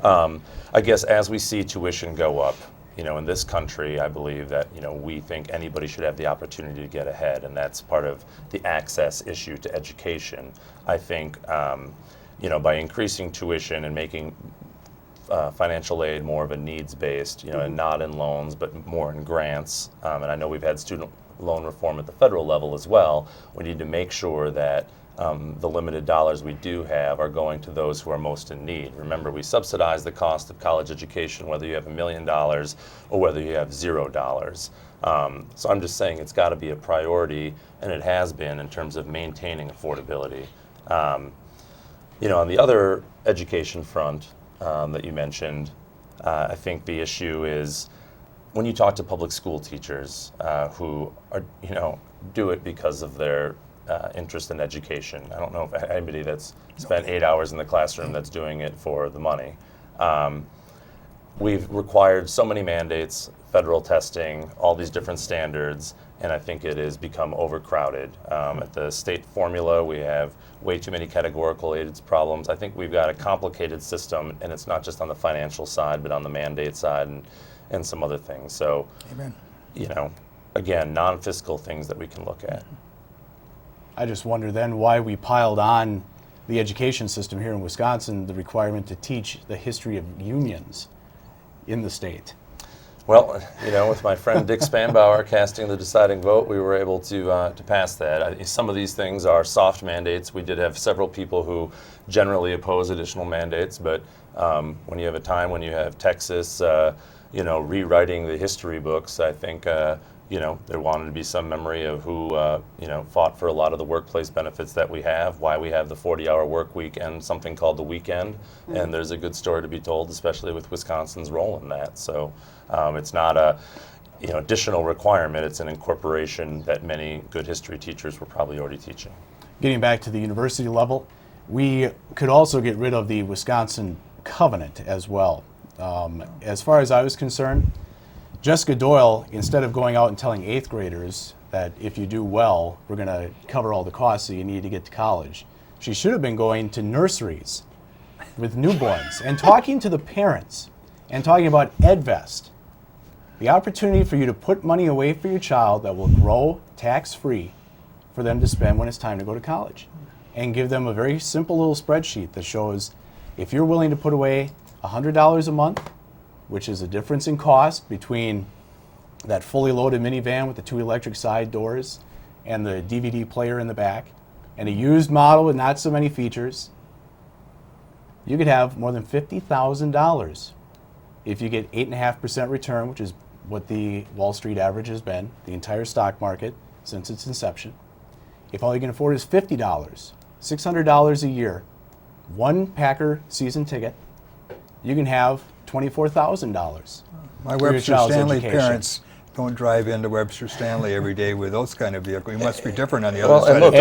I guess as we see tuition go up, in this country, I believe that, we think anybody should have the opportunity to get ahead, and that's part of the access issue to education. I think, by increasing tuition and making financial aid more of a needs-based, and not in loans, but more in grants, and I know we've had student loan reform at the federal level as well. We need to make sure that the limited dollars we do have are going to those who are most in need. Remember, we subsidize the cost of college education whether you have $1 million or whether you have $0. So I'm just saying it's got to be a priority, and it has been in terms of maintaining affordability. On the other education front that you mentioned, I think the issue is when you talk to public school teachers who are, do it because of their interest in education. I don't know if anybody that's spent 8 hours in the classroom that's doing it for the money. We've required so many mandates, federal testing, all these different standards, and I think it has become overcrowded. At the state formula, we have way too many categorical aids problems. I think we've got a complicated system, and it's not just on the financial side, but on the mandate side and some other things. So, Amen. Again, non-fiscal things that we can look at. I just wonder then why we piled on the education system here in Wisconsin the requirement to teach the history of unions in the state. Well, with my friend Dick Spanbauer casting the deciding vote, we were able to pass that. Some of these things are soft mandates. We did have several people who generally oppose additional mandates, but when you have a time when you have Texas, rewriting the history books, I think, there wanted to be some memory of who, fought for a lot of the workplace benefits that we have, why we have the 40-hour work week and something called the weekend. Mm-hmm. And there's a good story to be told, especially with Wisconsin's role in that. So it's not a additional requirement. It's an incorporation that many good history teachers were probably already teaching. Getting back to the university level, we could also get rid of the Wisconsin covenant as well. As far as I was concerned, Jessica Doyle, instead of going out and telling 8th graders that if you do well, we're going to cover all the costs so you need to get to college, she should have been going to nurseries with newborns and talking to the parents and talking about EdVest, the opportunity for you to put money away for your child that will grow tax-free for them to spend when it's time to go to college, and give them a very simple little spreadsheet that shows if you're willing to put away $100 a month, which is a difference in cost between that fully loaded minivan with the 2 electric side doors and the DVD player in the back, and a used model with not so many features, you could have more than $50,000 if you get 8.5% return, which is what the Wall Street average has been, the entire stock market since its inception. If all you can afford is $50, $600 a year, one Packer season ticket, you can have $24,000. My Webster Stanley parents don't drive into Webster Stanley every day with those kind of vehicles. You must be different on the Well, other and side look, of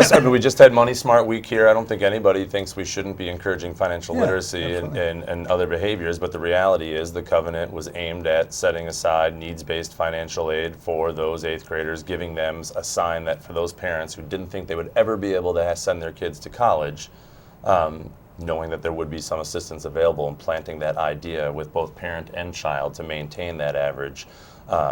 town. we just had Money Smart Week here. I don't think anybody thinks we shouldn't be encouraging financial Yeah, literacy and other behaviors, but the reality is the covenant was aimed at setting aside needs-based financial aid for those 8th graders, giving them a sign that for those parents who didn't think they would ever be able to send their kids to college, knowing that there would be some assistance available, and planting that idea with both parent and child to maintain that average,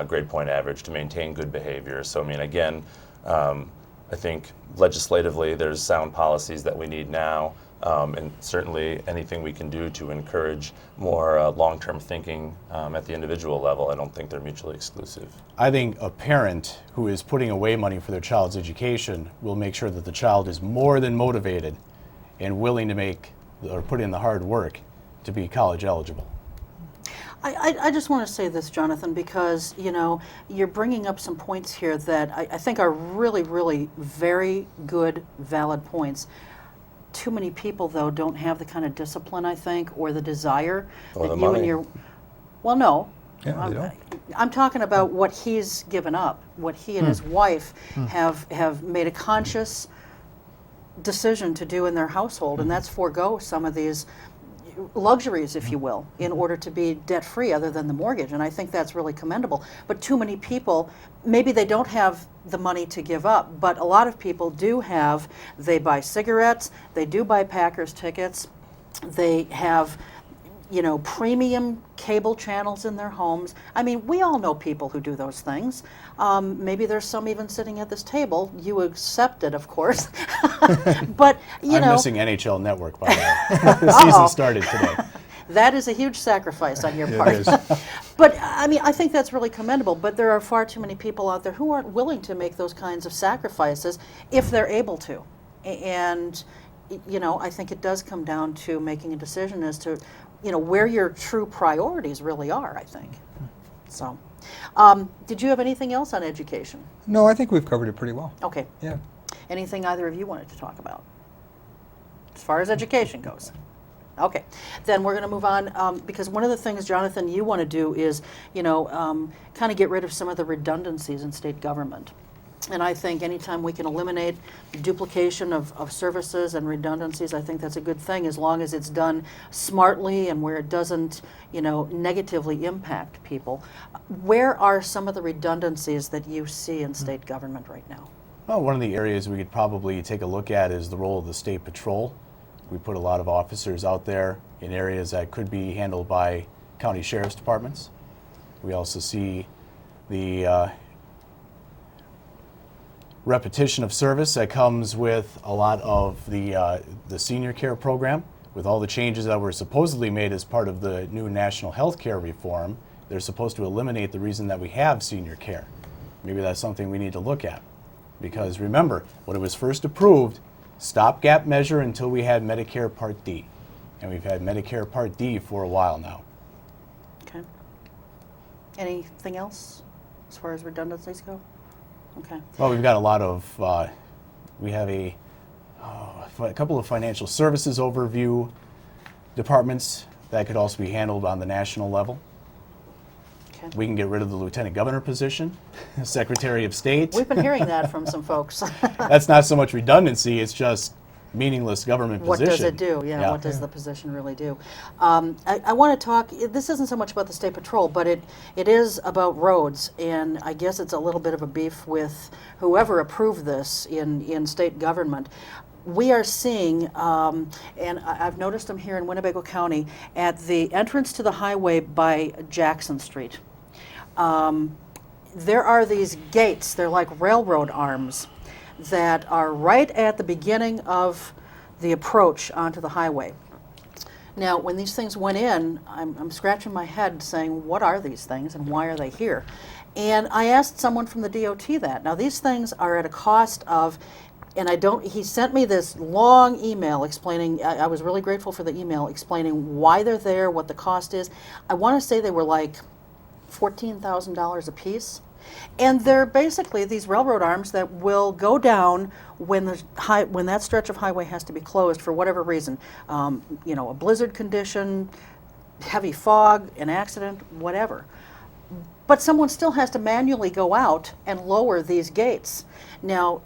grade point average, to maintain good behavior. So, I mean, again, I think legislatively there's sound policies that we need now, and certainly anything we can do to encourage more long-term thinking at the individual level. I don't think they're mutually exclusive. I think a parent who is putting away money for their child's education will make sure that the child is more than motivated and willing to make or put in the hard work to be college eligible. I just want to say this, Jonathan, because, you know, you're bringing up some points here that I think are really, really very good, valid points. Too many people, though, don't have the kind of discipline, I think, or the desire Or that the you money. and your... Well, no. Yeah, they don't. I'm talking about what he's given up, what he and his wife have made a conscious decision to do in their household, and that's forego some of these luxuries, if you will, in order to be debt-free other than the mortgage. And I think that's really commendable. But too many people, maybe they don't have the money to give up, but a lot of people do have. They buy cigarettes, they do buy Packers tickets, they have, you know, premium cable channels in their homes. I mean, we all know people who do those things. Maybe there's some even sitting at this table. You accept it, of course. But, you I'm know. missing NHL Network, by the way. The season started today. That is a huge sacrifice on your It part. is. But, I mean, I think that's really commendable. But there are far too many people out there who aren't willing to make those kinds of sacrifices if they're able to. And, you know, I think it does come down to making a decision as to, you know, where your true priorities really are, I think. So, did you have anything else on education? No, I think we've covered it pretty well. Okay. Yeah. Anything either of you wanted to talk about as far as education goes? Okay, then we're going to move on, because one of the things, Jonathan, you want to do is, you know, kind of get rid of some of the redundancies in state government. And I think anytime we can eliminate duplication of services and redundancies, I think that's a good thing, as long as it's done smartly and where it doesn't, you know, negatively impact people. Where are some of the redundancies that you see in state government right now? Well, one of the areas we could probably take a look at is the role of the state patrol. We put a lot of officers out there in areas that could be handled by county sheriff's departments. We also see the repetition of service that comes with a lot of the senior care program. With all the changes that were supposedly made as part of the new national health care reform, they're supposed to eliminate the reason that we have senior care. Maybe that's something we need to look at. Because remember, when it was first approved, stopgap measure until we had Medicare Part D. And we've had Medicare Part D for a while now. Okay. Anything else as far as redundancies go? Okay. Well, we've got a lot of, we have a couple of financial services overview departments that could also be handled on the national level. Okay. We can get rid of the lieutenant governor position, secretary of state. We've been hearing that from some folks. That's not so much redundancy, it's just meaningless government What position. does it do? Yeah, what does the position really do? I want to talk, this isn't so much about the state patrol, but it is about roads, and I guess it's a little bit of a beef with whoever approved this in state government. We are seeing, and I've noticed them here in Winnebago County, at the entrance to the highway by Jackson Street. There are these gates, they're like railroad arms, that are right at the beginning of the approach onto the highway. Now, when these things went in, I'm scratching my head saying, what are these things and why are they here? And I asked someone from the DOT that. Now, these things are at a cost of, and he sent me this long email explaining, I was really grateful for the email, explaining why they're there, what the cost is. I want to say they were like $14,000 a piece. And they're basically these railroad arms that will go down when that stretch of highway has to be closed for whatever reason. You know, a blizzard condition, heavy fog, an accident, whatever. But someone still has to manually go out and lower these gates. Now,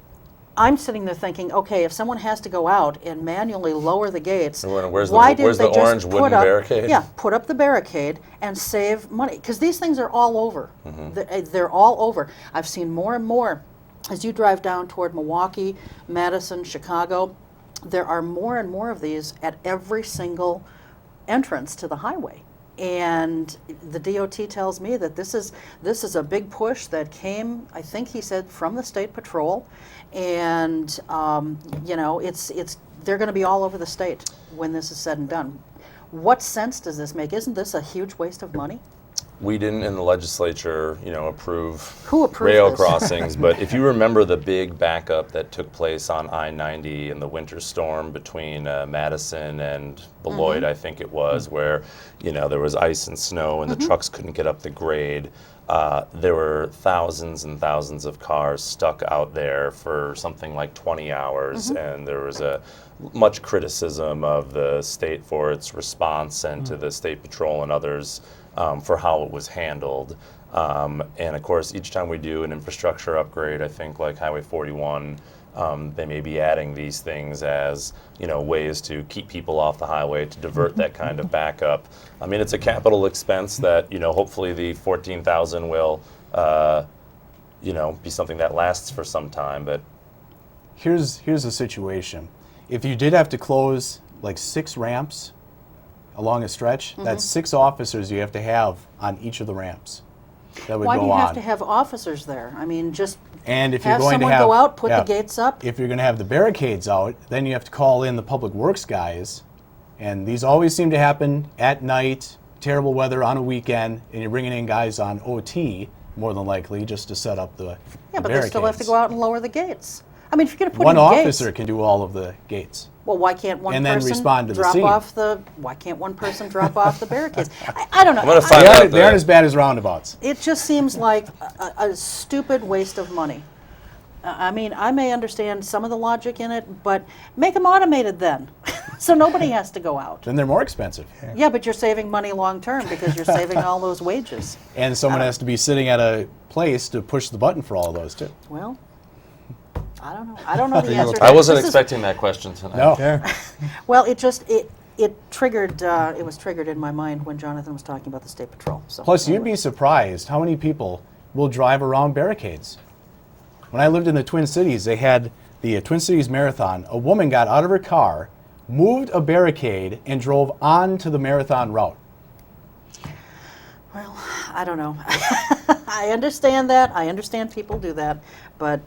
I'm sitting there thinking, okay, if someone has to go out and manually lower the gates, Where's why the didn't they just orange wooden put up, barricade? Yeah, put up the barricade and save money? Because these things are all over. Mm-hmm. They're all over. I've seen more and more as you drive down toward Milwaukee, Madison, Chicago. There are more and more of these at every single entrance to the highway. And the DOT tells me that this is a big push that came, I think he said, from the State Patrol, and you know, they're going to be all over the state when this is said and done. What sense does this make? Isn't this a huge waste of money? We didn't in the legislature, approve Who approved rail this? crossings, but if you remember the big backup that took place on I-90 in the winter storm between Madison and Beloit, I think it was, where there was ice and snow and the trucks couldn't get up the grade. There were thousands and thousands of cars stuck out there for something like 20 hours, and there was much criticism of the state for its response and to the State Patrol and others for how it was handled. And of course, each time we do an infrastructure upgrade, I think like Highway 41, they may be adding these things as ways to keep people off the highway, to divert that kind of backup. I mean, it's a capital expense that hopefully the 14,000 will be something that lasts for some time. But Here's the situation. If you did have to close like 6 ramps along a stretch, that's 6 officers you have to have on each of the ramps. That would Why go do you on. have to have officers there? I mean, just And if you're have going someone to have, go out, put yeah, the gates up. If you're going to have the barricades out, then you have to call in the public works guys, and these always seem to happen at night, terrible weather on a weekend, and you're bringing in guys on OT more than likely just to set up the Yeah, the but they still have to barricades. go out and lower the gates. I mean, if you're going to put One in officer gates, can do all of the gates. well, why can't one and then person respond to the drop scene. off the? Why can't one person drop off the barricades? I don't know. I'm gonna They find out aren't, they aren't that as bad as roundabouts. It just seems like a stupid waste of money. I mean, I may understand some of the logic in it, but make them automated then, so nobody has to go out. Then they're more expensive. Yeah, but you're saving money long term because you're saving all those wages. And someone has to be sitting at a place to push the button for all of those too. Well, I don't know. I don't know the answer to I that. wasn't This is- expecting that question tonight. No. Yeah. Well, it triggered. It was triggered in my mind when Jonathan was talking about the State Patrol. So Plus, you'd anyway. be surprised how many people will drive around barricades. When I lived in the Twin Cities, they had the Twin Cities Marathon. A woman got out of her car, moved a barricade, and drove onto the marathon route. Well, I don't know. I understand that. I understand people do that, but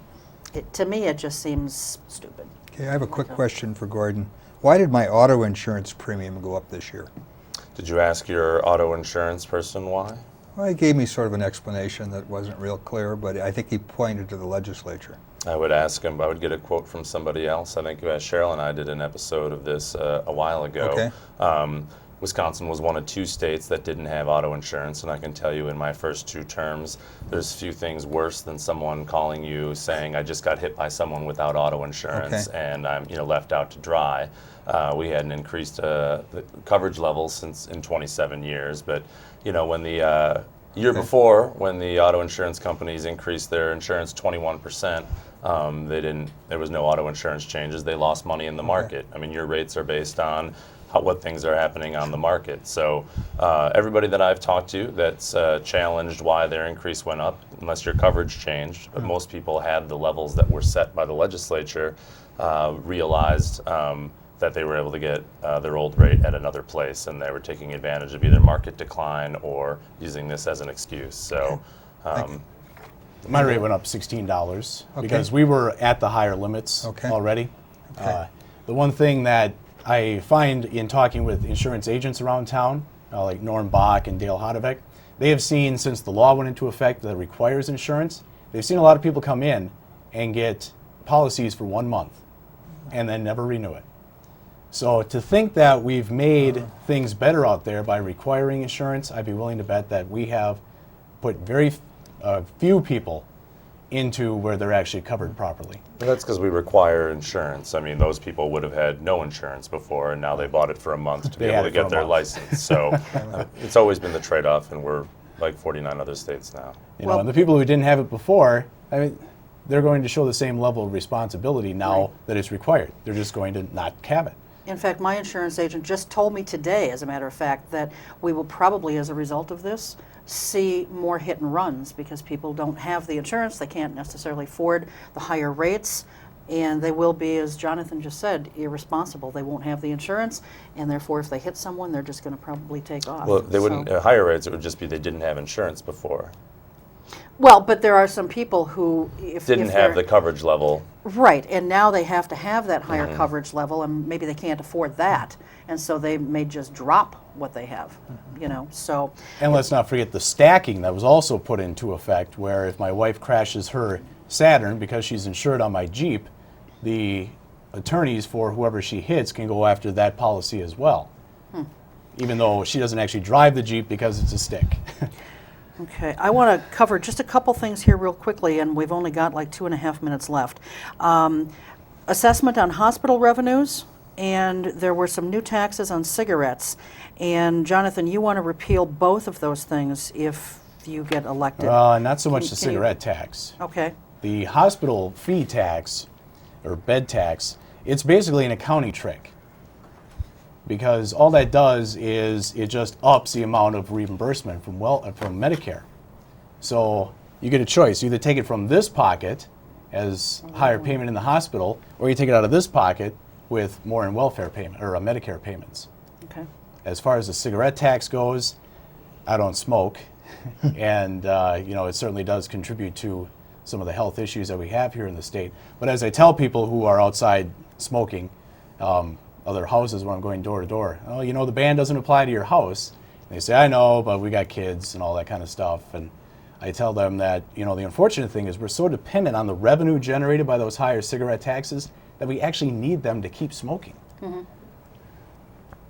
to me, it just seems stupid. Okay, I have a quick question for Gordon. Why did my auto insurance premium go up this year? Did you ask your auto insurance person why? Well, he gave me sort of an explanation that wasn't real clear, but I think he pointed to the legislature. I would ask him. I would get a quote from somebody else. I think Cheryl and I did an episode of this a while ago. Okay. Wisconsin was one of 2 states that didn't have auto insurance, and I can tell you in my first 2 terms, there's few things worse than someone calling you saying, I just got hit by someone without auto insurance, Okay. and I'm left out to dry. We hadn't increased the coverage levels since in 27 years, but when the year before, when the auto insurance companies increased their insurance 21%, there was no auto insurance changes. They lost money in the market. I mean, your rates are based on what things are happening on the market. So everybody that I've talked to that's challenged why their increase went up, unless your coverage changed, but most people had the levels that were set by the legislature, realized that they were able to get their old rate at another place, and they were taking advantage of either market decline or using this as an excuse. So My rate went up $16 Okay. because we were at the higher limits Okay. already. Okay. The one thing that I find in talking with insurance agents around town, like Norm Bach and Dale Hodevec, they have seen since the law went into effect that requires insurance, they've seen a lot of people come in and get policies for 1 month and then never renew it. So to think that we've made things better out there by requiring insurance, I'd be willing to bet that we have put very few people into where they're actually covered properly. And that's because we require insurance. I mean, those people would have had no insurance before, and now they bought it for a month to be They able had to it for get a their month. license. So it's always been the trade-off, and we're like 49 other states now. You know, and the people who didn't have it before, I mean, they're going to show the same level of responsibility now that it's required. They're just going to not have it. In fact, my insurance agent just told me today, as a matter of fact, that we will probably, as a result of this, see more hit and runs because people don't have the insurance, they can't necessarily afford the higher rates, and they will be, as Jonathan just said, irresponsible. They won't have the insurance, and therefore if they hit someone, they're just going to probably take off. Well, they wouldn't, higher rates, it would just be they didn't have insurance before. Well, but there are some people who, if Didn't have the coverage level. Right, and now they have to have that higher coverage level, and maybe they can't afford that, and so they may just drop what they have, you know, so. And let's not forget the stacking that was also put into effect, where if my wife crashes her Saturn because she's insured on my Jeep, the attorneys for whoever she hits can go after that policy as well, even though she doesn't actually drive the Jeep because it's a stick. Okay, I want to cover just a couple things here real quickly, and we've only got like 2.5 minutes left. Assessment on hospital revenues, and there were some new taxes on cigarettes. And Jonathan, you want to repeal both of those things if you get elected. Not so much the cigarette tax. Okay. The hospital fee tax, or bed tax, it's basically an accounting trick. Because all that does is it just ups the amount of reimbursement from Medicare. So you get a choice. You either take it from this pocket as higher payment in the hospital, or you take it out of this pocket with more in welfare payment or Medicare payments. Okay. As far as the cigarette tax goes, I don't smoke, and you know, it certainly does contribute to some of the health issues that we have here in the state. But as I tell people who are outside smoking, other houses when I'm going door to door, oh, you know, the ban doesn't apply to your house. And they say, I know, but we got kids and all that kind of stuff. And I tell them that, you know, the unfortunate thing is we're so dependent on the revenue generated by those higher cigarette taxes that we actually need them to keep smoking.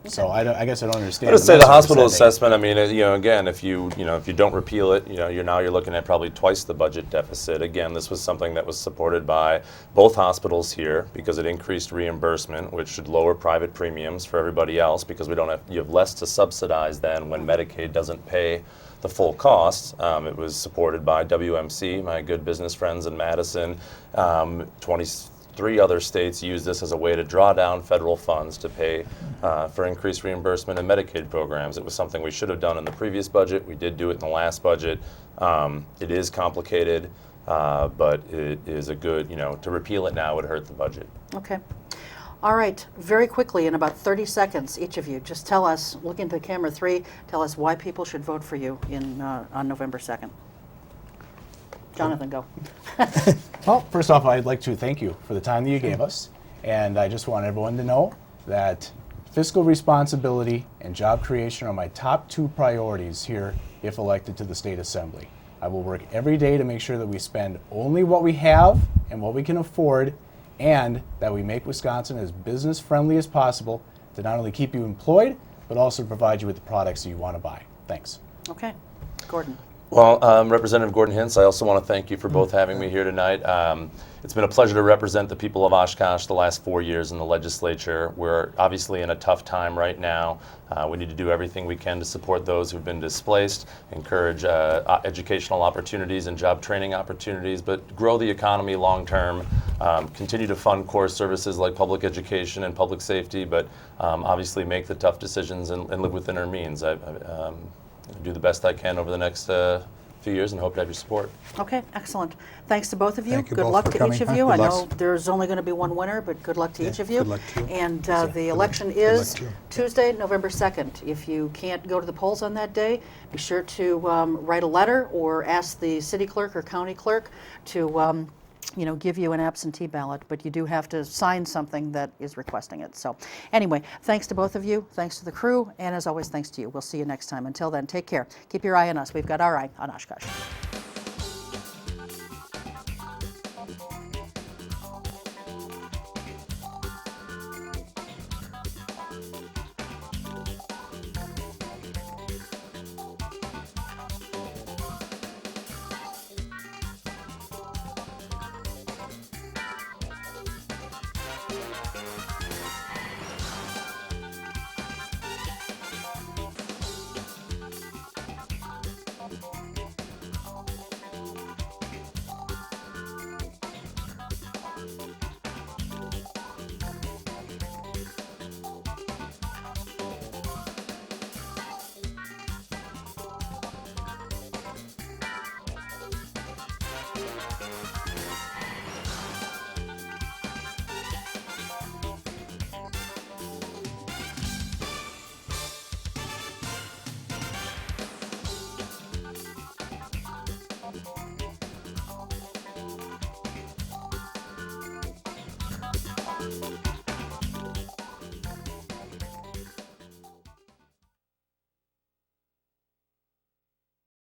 So I guess I don't understand. I would say the hospital assessment, I mean, you know, again, if you don't repeal it, you know, you're looking at probably twice the budget deficit. Again, this was something that was supported by both hospitals here because it increased reimbursement, which should lower private premiums for everybody else because you have less to subsidize then when Medicaid doesn't pay the full cost. It was supported by WMC, my good business friends in Madison. 23 other states use this as a way to draw down federal funds to pay for increased reimbursement in Medicaid programs. It was something we should have done in the previous budget. We did do it in the last budget. It is complicated, but it is a good, you know, to repeal it now would hurt the budget. Okay. All right, very quickly, in about 30 seconds, each of you, just tell us, look into camera 3, tell us why people should vote for you on November 2nd. Jonathan, go. Well, first off, I'd like to thank you for the time that you gave us. And I just want everyone to know that fiscal responsibility and job creation are my top 2 priorities here if elected to the State Assembly. I will work every day to make sure that we spend only what we have and what we can afford, and that we make Wisconsin as business friendly as possible to not only keep you employed, but also provide you with the products that you want to buy. Thanks. Okay. Gordon. Well, Representative Gordon Hintz, I also want to thank you for both having me here tonight. It's been a pleasure to represent the people of Oshkosh the last 4 years in the legislature. We're obviously in a tough time right now. We need to do everything we can to support those who've been displaced, encourage educational opportunities and job training opportunities, but grow the economy long term, continue to fund core services like public education and public safety, but obviously make the tough decisions and live within our means. Do the best I can over the next few years and hope to have your support. Okay, excellent. Thanks to both of you. Thank you Good both luck for to coming. each of you. Good I luck. know there's only going to be one winner, but good luck to each of you. Good luck to you. And the election luck is to you. Tuesday, November 2nd. If you can't go to the polls on that day, be sure to write a letter or ask the city clerk or county clerk to give you an absentee ballot, but you do have to sign something that is requesting it. So anyway, thanks to both of you, thanks to the crew, and as always, thanks to you. We'll see you next time. Until then, take care. Keep your eye on us. We've got our eye on Oshkosh.